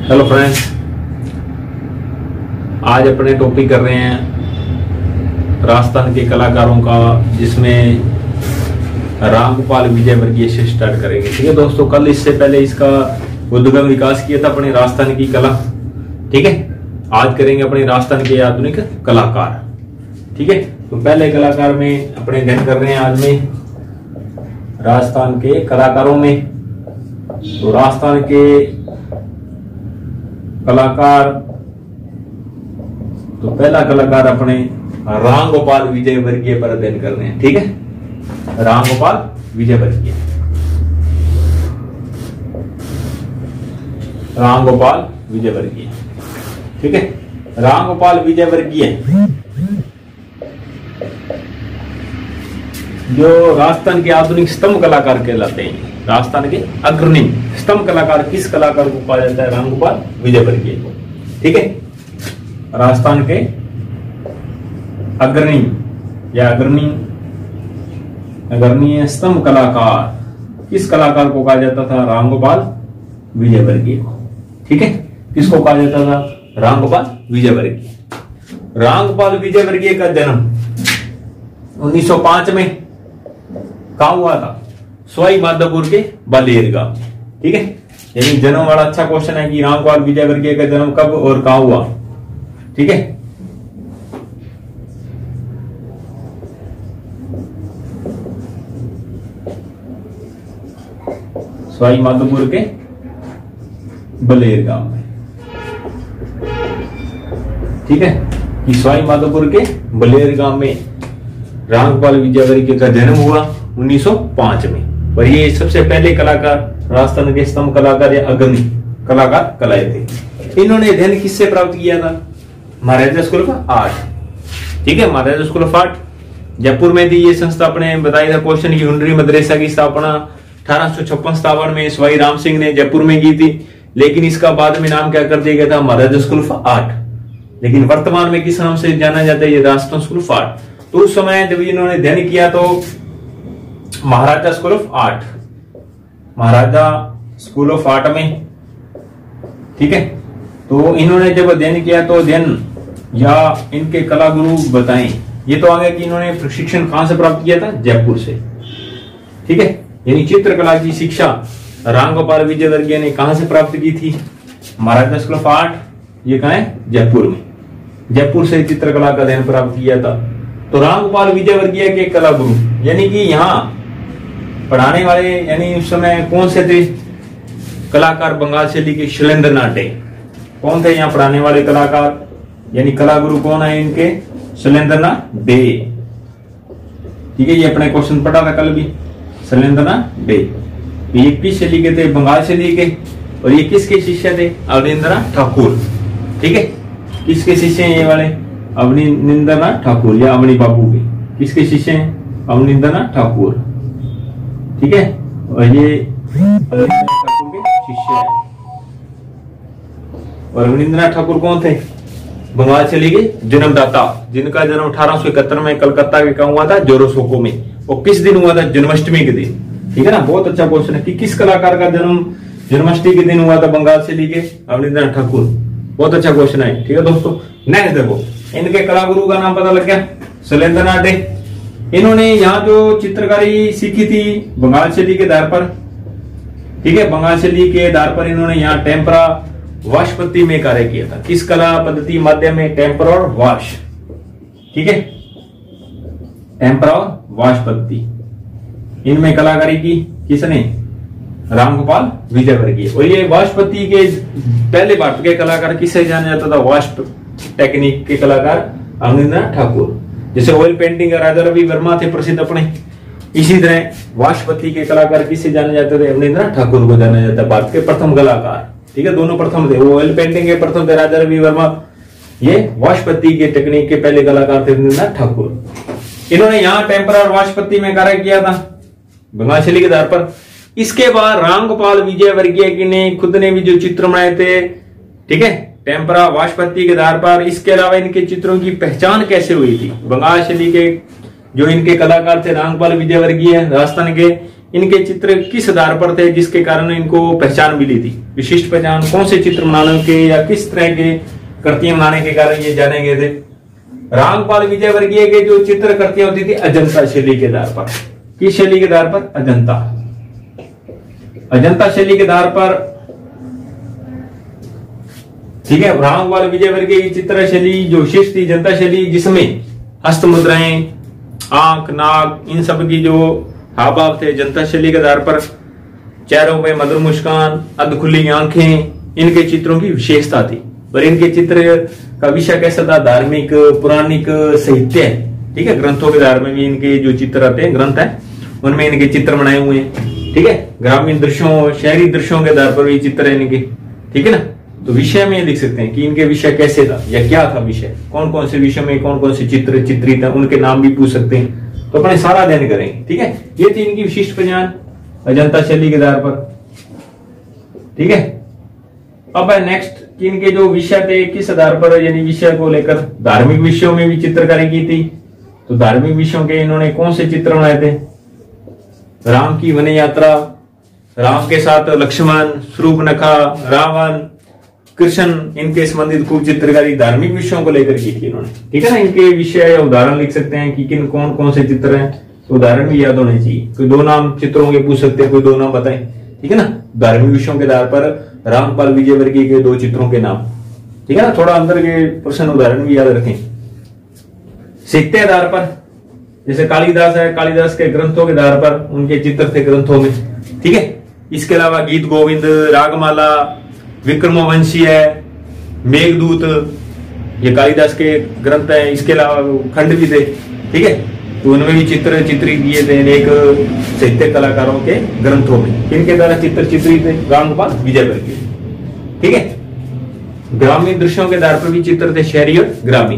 Hello friends, आज अपने topic कर रहे हैं राजस्थान के कलाकारों का, जिसमें रामगोपाल विजयवर्गीय से स्टार्ट करेंगे। ठीक है दोस्तों, कल इससे पहले इसका उद्गम विकास किया था अपने राजस्थान की कला। ठीक है, आज करेंगे अपने राजस्थान के आधुनिक कलाकार। ठीक है, तो पहले कलाकार में अपने ध्यान कर रहे हैं आज में राजस्थान के कलाकारों में। तो राजस्थान के कलाकार, तो पहला कलाकार अपने रामगोपाल विजयवर्गीय पर अध्ययन कर रहे हैं। ठीक है, रामगोपाल विजयवर्गीय, रामगोपाल विजयवर्गीय। ठीक है, रामगोपाल विजयवर्गीय जो राजस्थान के आधुनिक स्तंभ कलाकार कहलाते हैं। राजस्थान के अग्रणी स्तंभ कलाकार किस कलाकार को कहा जाता है? रामगोपाल विजयवर्गीय को। ठीक है, राजस्थान के अग्रणी या अग्रणीय स्तंभ कलाकार किस कलाकार को कहा जाता था? रामगोपाल विजयवर्गीय को। ठीक है, किसको कहा जाता था? रामगोपाल विजयवर्गीय। रामगोपाल विजयवर्गीय का जन्म 1905 में कहा हुआ था? सवाई माधोपुर के बलेर गांव। ठीक है, यानी जन्म वाला अच्छा क्वेश्चन है कि रामगोपाल विजयवर्गीय का जन्म कब और कहां हुआ। ठीक है, सवाई माधोपुर के बलेर गांव में। ठीक है, कि सवाई माधोपुर के बलेर गांव में रामगोपाल विजयवर्गीय का जन्म हुआ 1905 में। और ये सबसे पहले कलाकार राजस्थान के स्तंभ कलाकार या अग्रणी कलाकार कलाए थे। इन्होंने अध्ययन किससे प्राप्त किया था? महाराजा स्कूल ऑफ आर्ट। ठीक है, महाराजा स्कूल ऑफ आर्ट जयपुर में थी ये संस्था। अपने बताया था क्वेश्चन की हुनरी मदरसा की स्थापना 1856 में सवाई राम सिंह ने जयपुर में की थी, लेकिन इसका बाद में नाम क्या कर दिया गया था? महाराजा स्कूल ऑफ आर्ट। लेकिन वर्तमान में किस नाम से जाना जाता है? ये राजस्थान स्कूल ऑफ आर्ट। तो उस समय जब इन्होंने अध्ययन किया तो Maharaja school of art, Maharaja school of art में। ठीक है, तो इन्होंने जब अध्ययन किया तो अध्ययन या इनके कला गुरु बताएं, ये तो आ गया कि इन्होंने प्रशिक्षण कहां से प्राप्त किया था? जयपुर से। ठीक है, यानी चित्रकला की शिक्षा रामगोपाल विजयवर्गीय ने कहां से प्राप्त की थी? महाराजा स्कूल ऑफ आर्ट, ये कहां है? जयपुर में। जयपुर से चित्रकला का अध्ययन प्राप्त किया था। तो रामगोपाल विजयवर्गीय के कला गुरु यानी कि यहाँ पढ़ाने वाले यानी उस समय कौन से थे कलाकार? बंगाल शैली के शैलेंद्रनाथ डे। कौन थे यहाँ पढ़ाने वाले कलाकार यानी कला गुरु कौन है इनके? शैलेंद्रनाथ डे। ठीक है, ये अपने क्वेश्चन पढ़ा था कल भी, शैलेंद्रनाथ डे। ये किस शैली के थे? बंगाल शैली के। और ये किसके शिष्य थे? अवनींद्रनाथ ठाकुर। ठीक है, किसके शिष्य हैं ये वाले? अवनींद्रनाथ ठाकुर या अवनी बाबू के। किसके शिष्य हैं? अवनींद्रनाथ ठाकुर। ठीक है, और ये अवनींद्रनाथ ठाकुर के शिष्य हैं। और अवनींद्रनाथ ठाकुर कौन थे? बंगाल शैली के जन्मदाता, जिनका जन्म 1871 में कलकत्ता के कहा हुआ था? जोरोसोको में। वो किस दिन हुआ था? जन्माष्टमी के दिन। ठीक है ना, बहुत अच्छा क्वेश्चन है कि किस कलाकार का जन्म जन्माष्टमी के दिन हुआ था? बंगाल शैली के अवनींद्रनाथ ठाकुर। बहुत अच्छा क्वेश्चन है। ठीक है दोस्तों, नेक्स्ट देखो, इनके कला गुरु का नाम पता लग गया, शैलेंद्रनाथ डे। इन्होंने यहाँ जो चित्रकारी सीखी थी बंगाल शैली के आधार पर। ठीक है, बंगाल शैली के आधार पर इन्होंने यहाँ टेम्परा वाश पद्धति में कार्य किया था। किस कला पद्धति माध्यम में? टेम्परा और वाश। ठीक है, टेम्परा और वाश पद्धति, इनमें कलाकारी की किसने? रामगोपाल विजयवर्गीय। और ये वाश पद्धति के पहले भारत के कलाकार किसे जाना जाता था? वाश टेक्निक के कलाकार अवनींद्रनाथ ठाकुर। जैसे ऑयल पेंटिंग राजा रवि वर्मा थे प्रसिद्ध अपने, इसी तरह वाशपति के कलाकार किसे जाने जाते थे? अवनींद्रनाथ ठाकुर को जाना जाता है, भारत के प्रथम कलाकार। ठीक है, दोनों प्रथम थे। वो ऑयल पेंटिंग के प्रथम थे राजा रवि वर्मा, ये वाशपति के टेक्निक के पहले कलाकार थे अवनींद्रनाथ ठाकुर। इन्होंने यहाँ टेम्परा और वाशपति में कार्य किया था बंगाल शैली के आधार पर। इसके बाद रामगोपाल विजयवर्गीय ने खुद ने भी जो चित्र बनाए थे, ठीक है, टेम्परा वाशपति के आधार पर। इसके अलावा इनके चित्रों की पहचान कैसे हुई थी? बंगाल शैली के जो इनके कलाकार थे रामगोपाल विजयवर्गीय राजस्थान के, इनके चित्र किस आधार पर थे जिसके कारण इनको पहचान मिली थी? विशिष्ट पहचान कौन से चित्र बनाने के या किस तरह के कृतियां बनाने के कारण ये जाने गए थे? रामपाल विजयवर्गीय के जो चित्र कृतियां होती थी अजंता शैली के आधार पर। किस शैली के आधार पर? अजंता शैली के आधार पर। ठीक है, रामपाल विजयवर्गीय की चित्र शैली जो विशिष्ट थी अजंता शैली, जिसमें हस्त मुद्राएं, आंख, नाक, इन सब की जो हाव भाव थे अजंता शैली के आधार पर। चेहरों में मधुर मुस्कान, अध खुली आंखें, इनके चित्रों की विशेषता थी। और इनके चित्र का विषय कैसा था? धार्मिक, पौराणिक, साहित्य। ठीक है, ग्रंथों के आधार में भी इनके जो चित्र आते हैं, ग्रंथ है उनमें इनके चित्र बनाए हुए हैं। ठीक है, ग्रामीण दृश्यों, शहरी दृश्यों के आधार पर भी चित्र है इनके। ठीक है ना, तो विषय में लिख सकते हैं कि इनके विषय कैसे था या क्या था विषय, कौन कौन से विषय में कौन कौन से चित्र चित्रित है, उनके नाम भी पूछ सकते हैं। तो अपने सारा अध्ययन करेंगे। ठीक है, ये थी इनकी विशिष्ट पहचान अजंता शैली के आधार पर। ठीक है, अब है नेक्स्ट कि इनके जो विषय थे किस आधार पर, यानी विषय को लेकर धार्मिक विषयों में भी चित्रकारी की थी। तो धार्मिक विषयों के इन्होंने कौन से चित्र बनाए थे? राम की वन यात्रा, राम के साथ लक्ष्मण, शूर्पणखा, रावण, कृष्ण, इनके संबंधित खूब चित्रकारी धार्मिक विषयों को लेकर की थी इन्होंने। ठीक है ना, इनके विषय या उदाहरण लिख सकते हैं कि किन कौन कौन से चित्र हैं, तो उदाहरण भी याद होने चाहिए। कोई दो नाम चित्रों के पूछ सकते हैं, कोई दो नाम बताएं। ठीक है ना, धार्मिक विषयों के आधार पर रामपाल विजयवर्गीय के दो चित्रों के नाम। ठीक है ना, थोड़ा अंदर के प्रश्न उदाहरण भी याद रखें। साहित्य आधार पर जैसे कालिदास है, कालिदास के ग्रंथों के आधार पर उनके चित्र थे ग्रंथों में। ठीक है, इसके अलावा गीत गोविंद, रागमाला, विक्रमोवंशी है, मेघदूत, ये कालिदास के ग्रंथ है। इसके अलावा खंड भी थे। ठीक है, तो उनमें भी चित्र चित्रित किए थे अनेक साहित्य कलाकारों के ग्रंथों में। किनके द्वारा चित्र चित्रित थे? रामपाल विजयवर्गीय। ठीक है, ग्रामीण दृश्यों के आधार पर भी चित्र थे, शहरी और ग्रामीण।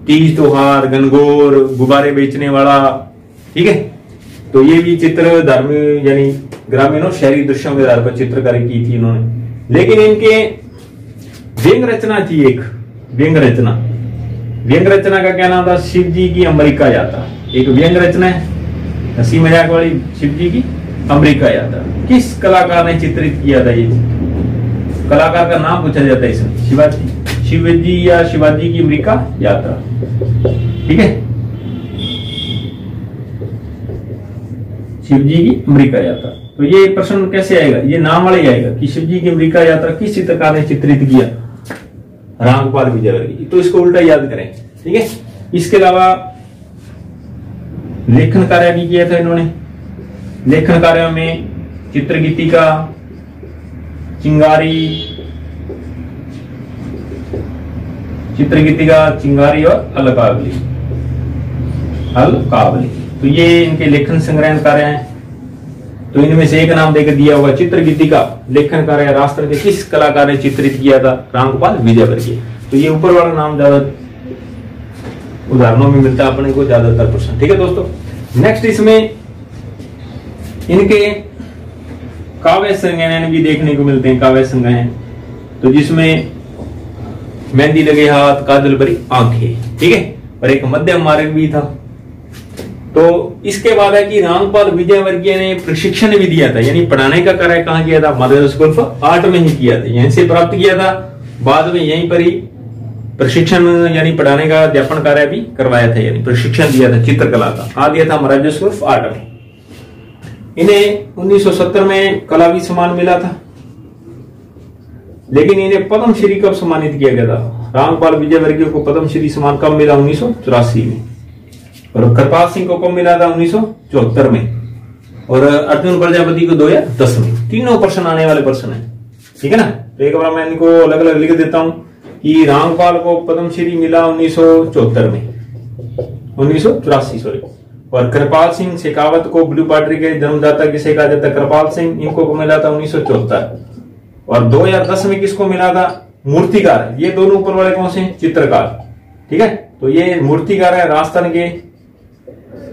तीज त्योहार, गणगौर, गुब्बारे बेचने वाला। ठीक है, तो ये भी चित्र धार्मिक यानी ग्रामीण और शहरी दृश्यों के आधार पर चित्रकारी की थी इन्होंने। लेकिन इनके व्यंग रचना थी एक, व्यंग रचना। व्यंग रचना का क्या नाम था? शिव जी की अमेरिका यात्रा। एक व्यंग रचना है, हंसी मजाक वाली, शिव जी की अमेरिका यात्रा। किस कलाकार ने चित्रित किया था? ये कलाकार का नाम पूछा जाता है इसमें। शिवजी या शिवाजी की अमेरिका यात्रा। ठीक है, शिव जी की अमेरिका यात्रा। तो ये प्रश्न कैसे आएगा? ये नाम वाले आएगा कि शिव जी की अमेरिका यात्रा किस चित्रकार ने चित्रित किया? रामपाल विजयवर्गीय। तो इसको उल्टा याद करें। ठीक है, इसके अलावा लेखन कार्य भी किया था इन्होंने। लेखन कार्यों में चित्रगीतिका, चिंगारी, चिंगारी और अलकावली। तो ये इनके लेखन संग्रहण कार्य हैं। तो इनमें से एक नाम देकर दिया हुआ चित्रगीतिका लेखन कार्य राष्ट्र के किस कलाकार ने चित्रित किया था? रामपाल विजयवर्गीय। तो ये ऊपर वाला नाम ज्यादा उदाहरणों में मिलता है अपने को ज्यादातर प्रश्न। ठीक है दोस्तों, नेक्स्ट इसमें इनके काव्य संज्ञान भी देखने को मिलते हैं। काव्य संज्ञान तो जिसमें मेहंदी लगे हाथ, काजल भरी आंखें। ठीक है, और एक मध्यम मार्ग भी था। तो इसके बाद है कि रामपाल विजयवर्गीय ने प्रशिक्षण भी दिया था, यानी पढ़ाने का कार्य कहाँ किया था? मदर स्कूल ऑफ आर्ट में ही किया था, यहीं से प्राप्त किया था। बाद में यहीं पर ही प्रशिक्षण यानी पढ़ाने का अध्यापन कार्य भी करवाया था, यानी प्रशिक्षण दिया था चित्रकला का। कहाँ दिया था? महाराजा स्कूल ऑफ आर्ट में। इन्हें 1970 में कला भी सम्मान मिला था, लेकिन इन्हें पद्मश्री कब सम्मानित किया गया था? रामपाल विजयवर्गीय को पद्मश्री सम्मान कब मिला? 1984 में। और कृपाल सिंह को कब मिला था? 1974 में। और अर्जुन प्रजापति को 2010 में। तीनों प्रश्न आने वाले प्रश्न है। ठीक है ना, तो एक बार मैं इनको अलग अलग लिख देता हूं कि रामपाल को पद्मश्री मिला 1974 में, 1984 सॉरी। और कृपाल सिंह शेखावत को ब्लू पार्टी के जन्मदाता किसे कहा जाता है? कृपाल सिंह, इनको मिला था 1974। और 2010 में किसको मिला था? मूर्तिकार। ये दोनों ऊपर वाले कौन से? चित्रकार। ठीक है, तो ये मूर्तिकार है राजस्थान के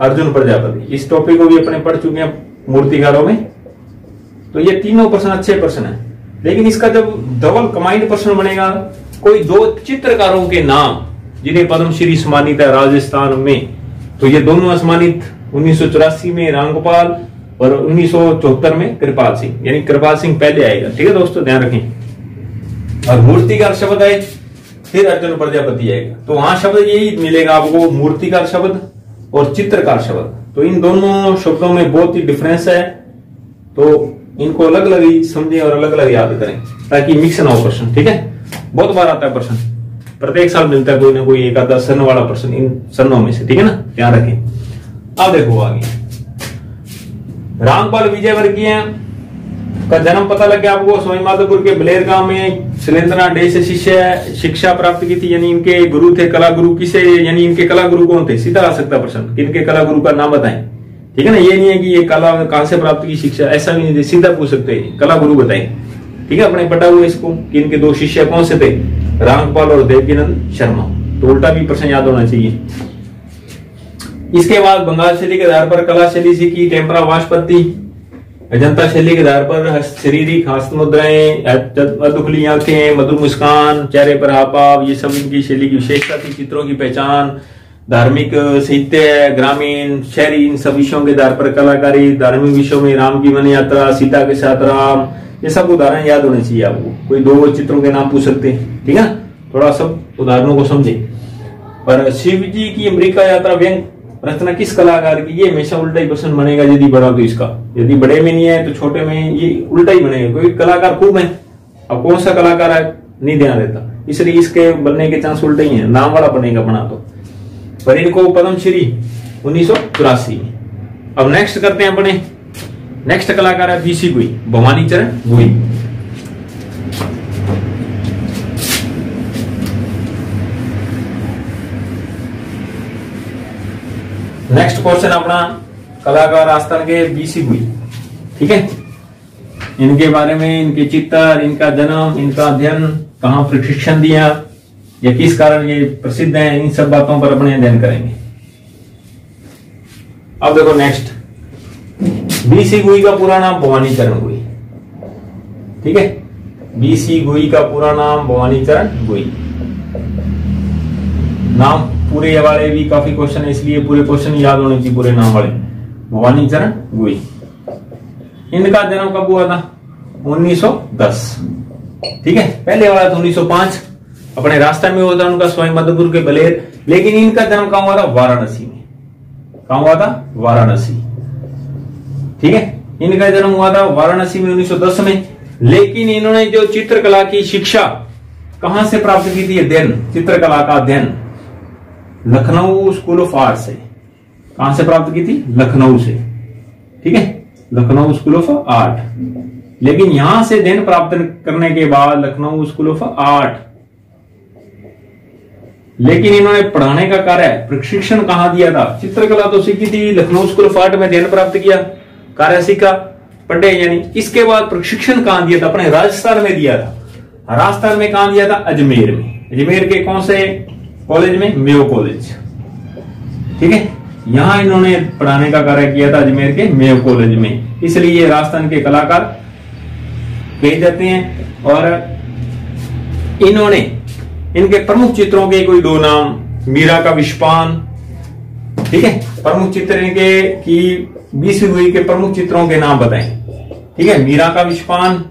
अर्जुन प्रजापति। इस टॉपिक को भी अपने पढ़ चुके हैं मूर्तिकारों में। तो ये तीनों प्रश्न अच्छे प्रश्न है, लेकिन इसका जब डबल कमांड प्रश्न बनेगा, कोई दो चित्रकारों के नाम जिन्हें पद्मश्री सम्मानित है राजस्थान में, तो ये दोनों सम्मानित 1984 में रामगोपाल और 1974 में कृपाल सिंह, यानी कृपाल सिंह पहले आएगा। ठीक है दोस्तों, ध्यान रखें। और मूर्तिकार शब्द आए, फिर अर्जुन प्रजापति आएगा। तो वहां शब्द यही मिलेगा आपको, मूर्तिकार शब्द और चित्रकार शब्द। तो इन दोनों शब्दों में बहुत ही डिफरेंस है, तो इनको अलग अलग ही समझें और अलग अलग याद करें ताकि मिक्स ना हो प्रश्न। ठीक है, बहुत बार आता है प्रश्न, प्रत्येक साल मिलता है कोई ना कोई एक आधा सन वाला प्रश्न इन सन्नों में से। ठीक है ना, ध्यान रखें। अब देखो आगे, रामपाल विजयवर्गीय का जन्म पता लग गया आपको। सवाई माधोपुर के बलेर गांव में शैलेंद्रनाथ डे से शिक्षा प्राप्त की थी, यानी इनके गुरु थे कला गुरु। किसे, यानी इनके कला गुरु कौन थे? सीधा आ सकता प्रश्न, किनके कला गुरु का नाम बताएं। ठीक है ना, ये नहीं है कि ये कला कहां से प्राप्त की शिक्षा, ऐसा भी नहीं, सीधा पूछ सकते हैं कला गुरु बताएं। ठीक है, अपने पटा हुआ इसको कि इनके दो शिष्य कौन से थे, रामपाल और देवकीनंद शर्मा। तो उल्टा भी प्रश्न याद होना चाहिए। इसके बाद बंगाल शैली के आधार पर कला शैली सीखी, टेम्परा वाशपत्ति। अजंता शैली के आधार पर शारीरिक हस्त मुद्राएं, अधुखली आंखें, मधुर मुस्कान, चेहरे पर हावभाव, ये सब इनकी शैली की विशेषता थी। चित्रों की पहचान, धार्मिक साहित्य, ग्रामीण, शहरी, इन सब विषयों के आधार पर कलाकारी। धार्मिक विषयों में राम की वन यात्रा, सीता के साथ राम, ये सब उदाहरण याद होने चाहिए आपको। कोई दो चित्रों के नाम पूछ सकते हैं। ठीक है, थोड़ा सब उदाहरणों को समझे। और शिव जी की अमेरिका यात्रा व्यंग रचना किस कलाकार की? ये हमेशा उल्टा ही प्रश्न बनेगा यदि बड़ा तो इसका, यदि बड़े में नहीं है तो छोटे में ये उल्टा ही बनेगा। कोई कलाकार खूब है, अब कौन सा कलाकार है नहीं ध्यान देता, इसलिए इसके बनने के चांस उल्टे ही है, नाम वाला बनेगा बना तो। पर इनको पद्मश्री 1984 में। अब नेक्स्ट करते हैं अपने, नेक्स्ट कलाकार है बीसी गुई, भवानी चरण गुई। नेक्स्ट क्वेश्चन अपना कलाकार राजस्थान के बीसी गुई। ठीक है, इनके बारे में, इनके चित्र, इनका जन्म, इनका अध्ययन, कहां प्रशिक्षण दिया, या किस कारण ये प्रसिद्ध हैं, इन सब बातों पर अपने अध्ययन करेंगे। अब देखो नेक्स्ट, बीसी गुई का पूरा नाम भवानी चरण गुई। ठीक है, बीसी गुई का पूरा नाम भवानी चरण गुई। नाम पूरे वाले भी काफी क्वेश्चन है, इसलिए पूरे क्वेश्चन याद होने चाहिए, पूरे नाम वाले। भवानी चरण गुई, इनका जन्म कब हुआ था? 1910। ठीक है, पहले वाला था 1905, अपने राजस्थान में हुआ था उनका, सवाई माधोपुर के बलेर। लेकिन इनका जन्म कहां हुआ था? वाराणसी में। कहां हुआ था? वाराणसी। ठीक है, इनका जन्म हुआ था वाराणसी में 1910 में। लेकिन इन्होंने जो चित्रकला की शिक्षा कहां से प्राप्त की थी? अध्ययन, चित्रकला का अध्ययन लखनऊ स्कूल ऑफ आर्ट से। कहां से प्राप्त की थी? लखनऊ से। ठीक है, लखनऊ स्कूल ऑफ आर्ट। लेकिन यहां से अध्ययन प्राप्त करने के बाद लखनऊ स्कूल ऑफ आर्ट, लेकिन इन्होंने पढ़ाने का कार्य, प्रशिक्षण कहां दिया था? चित्रकला तो सीखी थी, लखनऊ स्कूल ऑफ आर्ट में अध्ययन प्राप्त किया, कार्य सीखा, पढ़े, यानी इसके बाद प्रशिक्षण कहां दिया था? अपने राजस्थान में दिया था। राजस्थान में कहां दिया था? अजमेर में। अजमेर के कौन से कॉलेज में? Mayo college. ठीक है, यहां इन्होंने पढ़ाने का कार्य किया था, अजमेर के मेयो कॉलेज में, इसलिए ये राजस्थान के कलाकार कहे जाते हैं। और इन्होंने इनके प्रमुख चित्रों के कोई दो नाम, मीरा का विश्वान। ठीक है, प्रमुख चित्र इनके की बीसी गुई के प्रमुख चित्रों के नाम बताएं। ठीक है, मीरा का विश्वान,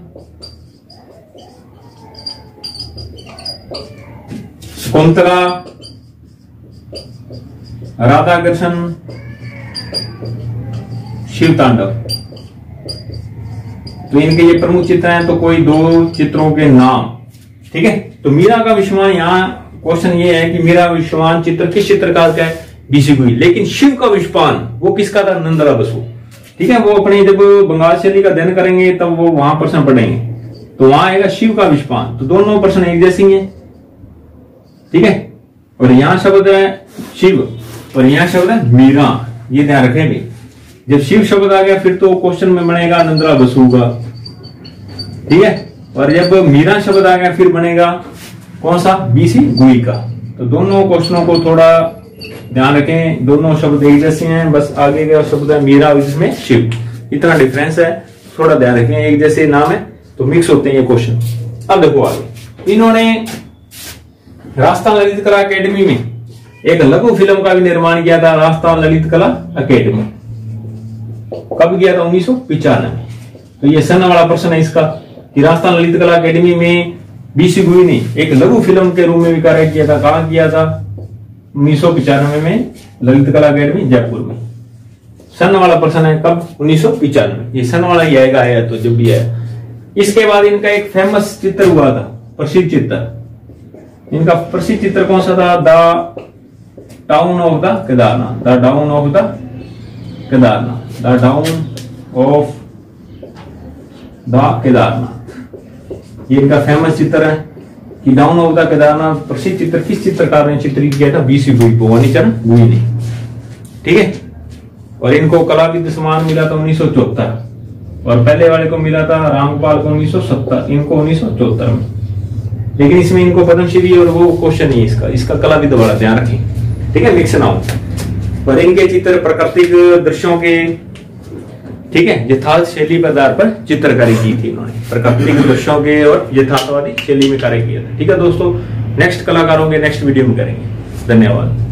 शकुंतला, राधा कृष्ण, शिव तांडव। तो इनके ये प्रमुख चित्र हैं, तो कोई दो चित्रों के नाम। ठीक है, तो मीरा का विश्वान, यहां क्वेश्चन ये है कि मीरा विश्वान चित्र किस चित्रकार का है? बीसी गुई। लेकिन शिव का विश्वान वो किसका था? नंदलाल बसु। ठीक है, वो अपने जब बंगाल शैली का अध्ययन करेंगे तब वो वहां प्रश्न पढ़ेंगे, तो वहां आएगा शिव का विश्वान। तो दोनों प्रश्न एक जैसे ही हैं। ठीक है, और यहां शब्द है शिव और यहां शब्द है मीरा, ये ध्यान रखेंगे। जब शिव शब्द आ गया फिर तो क्वेश्चन में बनेगा नंदलाल बसु का। ठीक है, और जब मीरा शब्द आ गया फिर बनेगा कौन सा? बीसी गुई का। तो दोनों क्वेश्चनों को थोड़ा ध्यान रखें, दोनों शब्द एक जैसे हैं, बस आगे का शब्द है मीरा, इसमें शिव, इतना डिफरेंस है, थोड़ा ध्यान रखें। एक जैसे नाम है तो मिक्स होते हैं ये क्वेश्चन। अब देखो आगे, इन्होंने राजस्थान ललित कला अकेडमी में एक लघु फिल्म का भी निर्माण किया था, राजस्थान ललित कला अकेडमी। कब किया था? 1995 में। तो ये सन वाला प्रश्न है इसका कि राजस्थान ललित कला अकेडमी में बीसी गुई ने एक लघु फिल्म के रूप में भी कार्य किया था। कहाँ किया था? 1995 में ललित कला अकेडमी जयपुर में। सन वाला प्रश्न है कब? 1995। ये सन वाला ही आएगा, है तो जब भी है। इसके बाद इनका एक फेमस चित्र हुआ था, प्रसिद्ध चित्र। इनका प्रसिद्ध चित्र कौन सा था? The town of the Kedarnath. The down of the Kedarnath. The down of the Kedarnath. ये इनका फेमस चित्र है कि डाउन ऑफ द केदारनाथ प्रसिद्ध चित्र किस चित्रकार ने चित्रित किया था? बीसी गुई, भवानी चरण गुई ने। ठीक है। और इनको कलाविद सम्मान मिला था 1974 और पहले वाले को मिला था रामगोपाल को 1970, इनको 1974 में। लेकिन इसमें इनको पद्मश्री और वो क्वेश्चन नहीं है इसका कलाविद वाला ध्यान रखें। ठीक है, मिक्स ना हो। पर इनके चित्र प्राकृतिक दृश्यों के, ठीक है, यथार्थ शैली के आधार पर चित्रकारी की थी इन्होंने। प्राकृतिक दृश्यों के और यथार्थवादी शैली में कार्य किया था। ठीक है दोस्तों, नेक्स्ट कलाकारों के नेक्स्ट वीडियो में करेंगे। धन्यवाद।